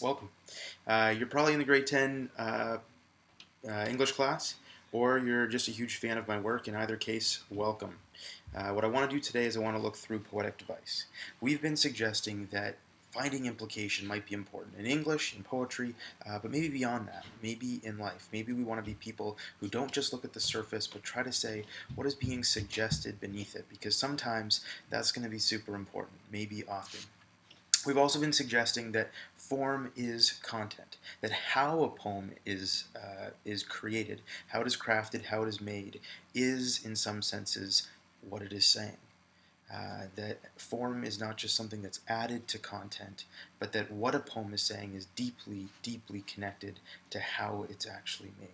Welcome. You're probably in the grade 10 English class, or you're just a huge fan of my work. In either case, welcome. What I want to do today is I want to look through poetic device. We've been suggesting that finding implication might be important in English, in poetry, but maybe beyond that, maybe in life. Maybe we want to be people who don't just look at the surface, but try to say what is being suggested beneath it, because sometimes that's going to be super important, maybe often. We've also been suggesting that form is content, that how a poem is created, how it is crafted, how it is made, is in some senses what it is saying. That form is not just something that's added to content, but that what a poem is saying is deeply, deeply connected to how it's actually made.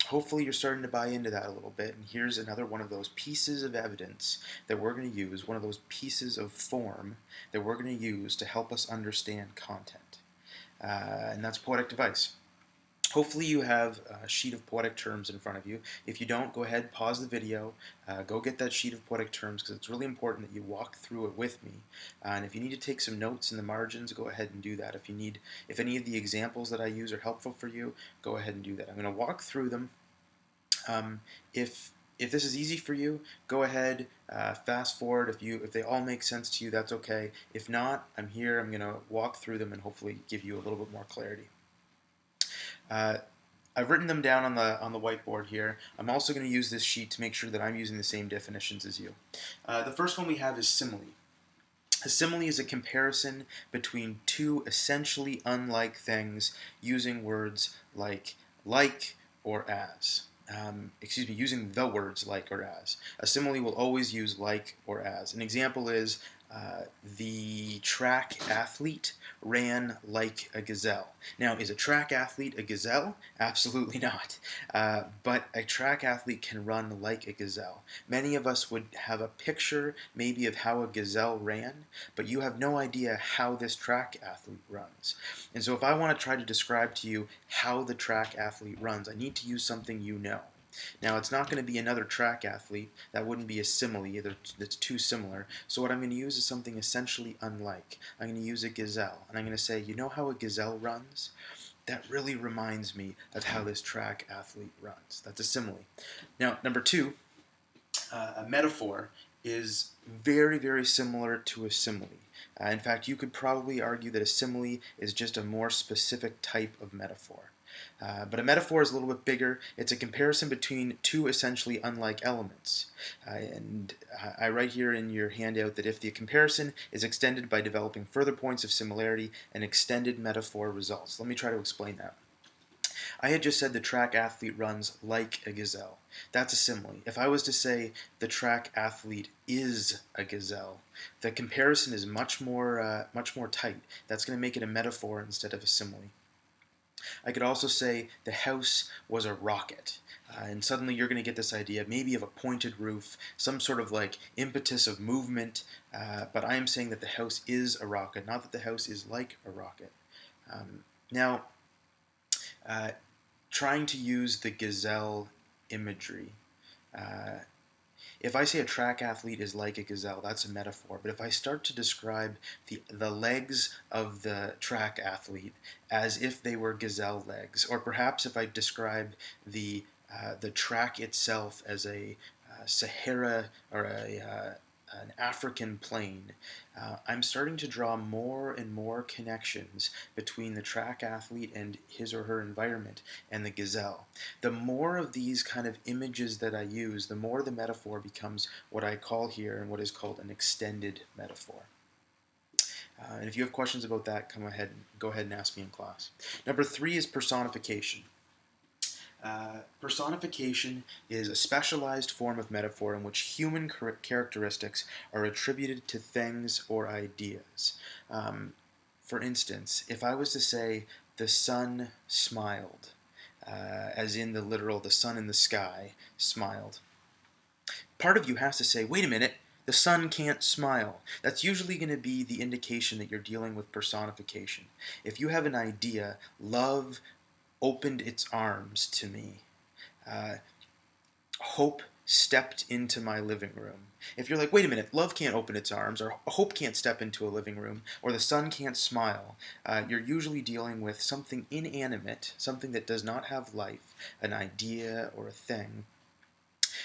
Hopefully you're starting to buy into that a little bit, and here's another one of those pieces of evidence that we're going to use, one of those pieces of form that we're going to use to help us understand content, and that's poetic device. Hopefully you have a sheet of poetic terms in front of you. If you don't, go ahead, pause the video, go get that sheet of poetic terms, because it's really important that you walk through it with me. And if you need to take some notes in the margins, go ahead and do that. If any of the examples that I use are helpful for you, go ahead and do that. I'm going to walk through them. If this is easy for you, go ahead, fast forward. If they all make sense to you, that's okay. If not, I'm here. I'm going to walk through them and hopefully give you a little bit more clarity. I've written them down on the whiteboard here. I'm also going to use this sheet to make sure that I'm using the same definitions as you. The first one we have is simile. A simile is a comparison between two essentially unlike things using words like or as. Using the words like or as. A simile will always use like or as. An example is the track athlete ran like a gazelle. Now, is a track athlete a gazelle? Absolutely not. But a track athlete can run like a gazelle. Many of us would have a picture maybe of how a gazelle ran, but you have no idea how this track athlete runs. And so if I want to try to describe to you how the track athlete runs, I need to use something you know. Now, it's not going to be another track athlete. That wouldn't be a simile. That's too similar. So what I'm going to use is something essentially unlike. I'm going to use a gazelle. And I'm going to say, you know how a gazelle runs? That really reminds me of how this track athlete runs. That's a simile. Now, number two, a metaphor is very, very similar to a simile. In fact, you could probably argue that a simile is just a more specific type of metaphor. But a metaphor is a little bit bigger. It's a comparison between two essentially unlike elements. And I write here in your handout that if the comparison is extended by developing further points of similarity, an extended metaphor results. Let me try to explain that. I had just said the track athlete runs like a gazelle. That's a simile. If I was to say the track athlete is a gazelle, the comparison is much more tight. That's going to make it a metaphor instead of a simile. I could also say the house was a rocket. And suddenly you're going to get this idea maybe of a pointed roof, some sort of like impetus of movement, but I am saying that the house is a rocket, not that the house is like a rocket. Now, trying to use the gazelle imagery. If I say a track athlete is like a gazelle, that's a metaphor. But if I start to describe the legs of the track athlete as if they were gazelle legs, or perhaps if I describe the track itself as a Sahara or an African plain, I'm starting to draw more and more connections between the track athlete and his or her environment and the gazelle. The more of these kind of images that I use, the more the metaphor becomes what I call here and what is called an extended metaphor. And if you have questions about that, go ahead and ask me in class. Number three is personification. Personification is a specialized form of metaphor in which human characteristics are attributed to things or ideas. For instance, if I was to say, the sun smiled, as in the literal, the sun in the sky smiled, part of you has to say, wait a minute, the sun can't smile. That's usually going to be the indication that you're dealing with personification. If you have an idea, love opened its arms to me. Hope stepped into my living room. If you're like, wait a minute, love can't open its arms, or hope can't step into a living room, or the sun can't smile, you're usually dealing with something inanimate, something that does not have life, an idea or a thing,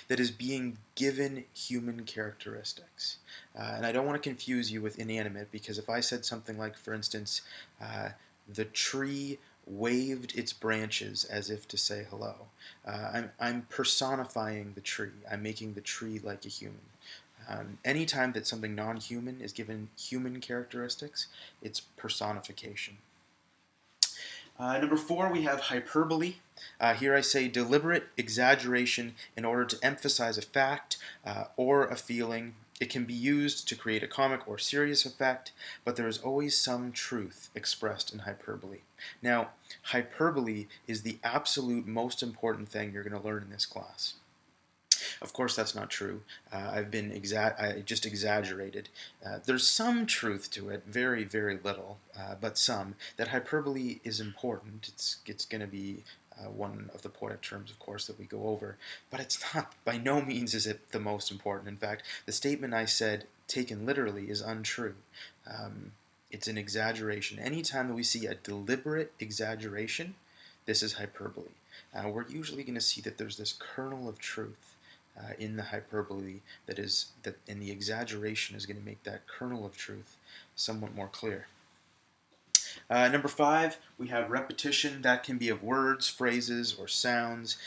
that is being given human characteristics. And I don't want to confuse you with inanimate, because if I said something like, for instance, the tree waved its branches as if to say hello, I'm personifying the tree. I'm making the tree like a human. Anytime that something non-human is given human characteristics, it's personification. Number 4, we have hyperbole. Here I say deliberate exaggeration in order to emphasize a fact or a feeling. It can be used to create a comic or serious effect, but there is always some truth expressed in hyperbole. Now, hyperbole is the absolute most important thing you're going to learn in this class. Of course, that's not true. I just exaggerated. There's some truth to it, very, very little, but some. That hyperbole is important. It's going to be one of the poetic terms, of course, that we go over. But it's not. By no means is it the most important. In fact, the statement I said, taken literally, is untrue. It's an exaggeration. Anytime that we see a deliberate exaggeration, this is hyperbole. We're usually going to see that there's this kernel of truth in the hyperbole and the exaggeration is going to make that kernel of truth somewhat more clear. Number 5, we have repetition. That can be of words, phrases, or sounds.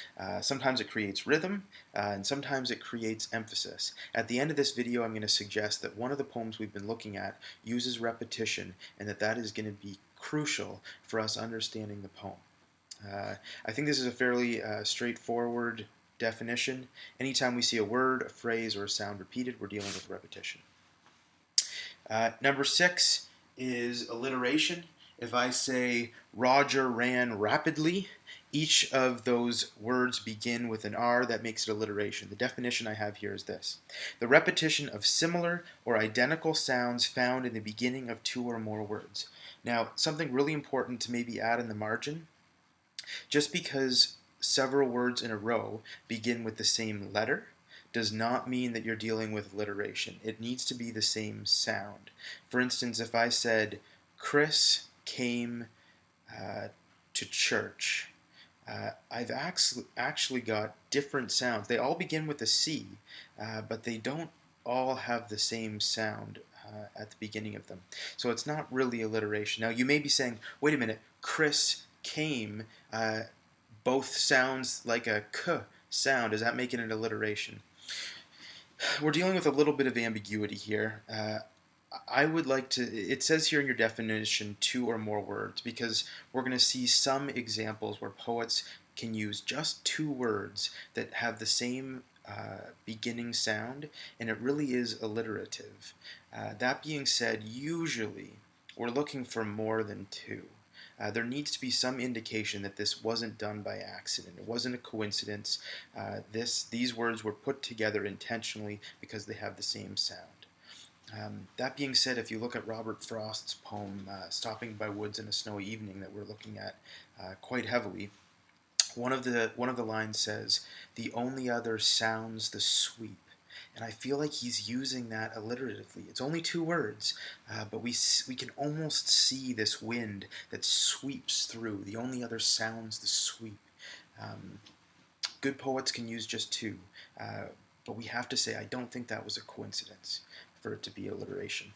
Sometimes it creates rhythm, and sometimes it creates emphasis. At the end of this video, I'm going to suggest that one of the poems we've been looking at uses repetition, and that is going to be crucial for us understanding the poem. I think this is a fairly straightforward definition. Anytime we see a word, a phrase, or a sound repeated, we're dealing with repetition. Number 6 is alliteration. If I say Roger ran rapidly, each of those words begin with an R. That makes it alliteration. The definition I have here is this: the repetition of similar or identical sounds found in the beginning of 2 or more words. Now, something really important to maybe add in the margin: just because several words in a row begin with the same letter does not mean that you're dealing with alliteration. It needs to be the same sound. For instance, if I said, Chris came to church, I've actually got different sounds. They all begin with a C, but they don't all have the same sound at the beginning of them. So it's not really alliteration. Now, you may be saying, wait a minute, Chris came, both sounds like a k sound. Does that make it an alliteration? We're dealing with a little bit of ambiguity here. I would like to, it says here in your definition 2 or more words, because we're going to see some examples where poets can use just 2 words that have the same beginning sound, and it really is alliterative. That being said, usually we're looking for more than 2. There needs to be some indication that this wasn't done by accident. It wasn't a coincidence. These words were put together intentionally because they have the same sound. That being said, if you look at Robert Frost's poem, Stopping by Woods in a Snowy Evening, that we're looking at quite heavily, one of the lines says, "The only other sounds the sweep." And I feel like he's using that alliteratively. It's only 2 words, but we can almost see this wind that sweeps through. The only other sounds the sweep. Good poets can use just 2, but we have to say I don't think that was a coincidence for it to be alliteration.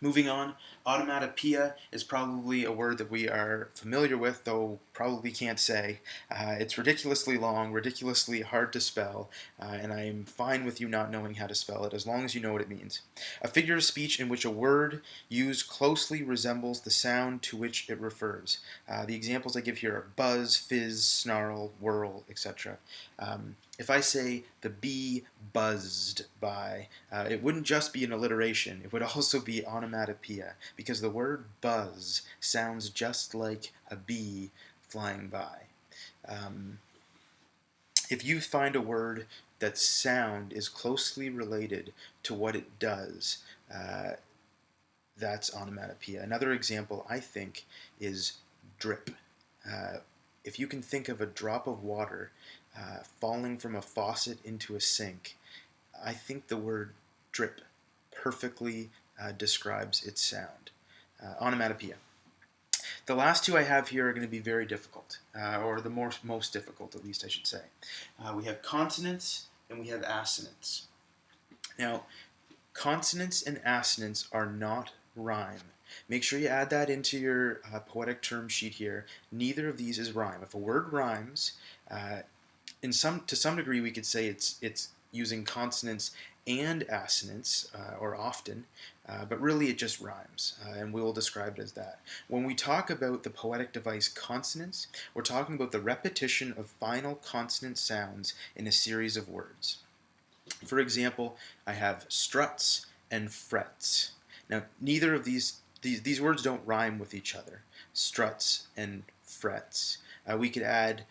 Moving on, automatopoeia is probably a word that we are familiar with, though probably can't say. It's ridiculously long, ridiculously hard to spell, and I'm fine with you not knowing how to spell it as long as you know what it means. A figure of speech in which a word used closely resembles the sound to which it refers. The examples I give here are buzz, fizz, snarl, whirl, etc. If I say the bee buzzed by, it wouldn't just be an alliteration, it would also be onomatopoeia, because the word buzz sounds just like a bee flying by. If you find a word that sound is closely related to what it does, that's onomatopoeia. Another example, I think, is drip. If you can think of a drop of water falling from a faucet into a sink. I think the word drip perfectly describes its sound. Onomatopoeia. The last two I have here are going to be very difficult, or the most difficult, at least I should say. We have consonants and we have assonants. Now, consonants and assonants are not rhyme. Make sure you add that into your poetic term sheet here. Neither of these is rhyme. If a word rhymes, to some degree we could say it's using consonants and assonants, or often, but really it just rhymes, and we will describe it as that. When we talk about the poetic device consonants, we're talking about the repetition of final consonant sounds in a series of words. For example, I have struts and frets. Now, neither of these words don't rhyme with each other. Struts and frets. We could add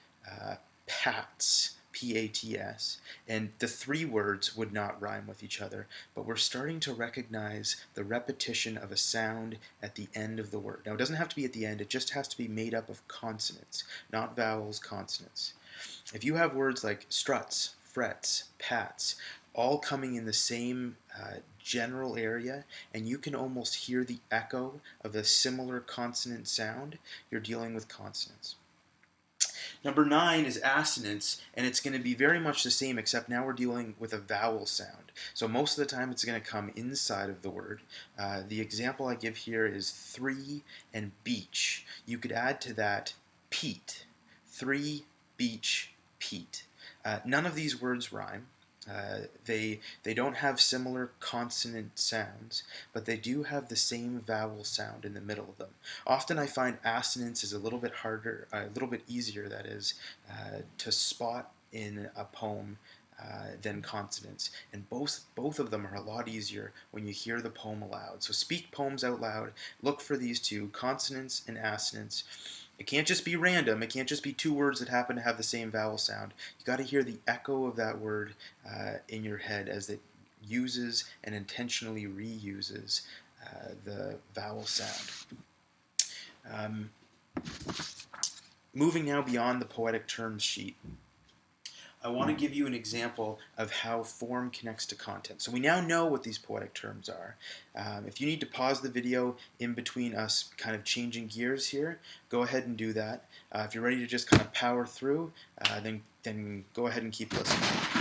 pats, P-A-T-S, and the three words would not rhyme with each other, but we're starting to recognize the repetition of a sound at the end of the word. Now, it doesn't have to be at the end, it just has to be made up of consonants, not vowels, consonants. If you have words like struts, frets, pats, all coming in the same general area, and you can almost hear the echo of a similar consonant sound, you're dealing with consonants. Number 9 is assonance, and it's going to be very much the same, except now we're dealing with a vowel sound. So most of the time it's going to come inside of the word. The example I give here is three and beach. You could add to that peat. Three, beach, peat. None of these words rhyme. They don't have similar consonant sounds, but they do have the same vowel sound in the middle of them. Often I find assonance is a little bit harder, a little bit easier, that is, to spot in a poem than consonants, and both of them are a lot easier when you hear the poem aloud. So speak poems out loud, look for these two, consonants and assonants. It can't just be random. It can't just be two words that happen to have the same vowel sound. You got to hear the echo of that word in your head as it uses and intentionally reuses the vowel sound. Moving now beyond the poetic terms sheet, I want to give you an example of how form connects to content. So we now know what these poetic terms are. If you need to pause the video in between us kind of changing gears here, go ahead and do that. If you're ready to just kind of power through, then go ahead and keep listening.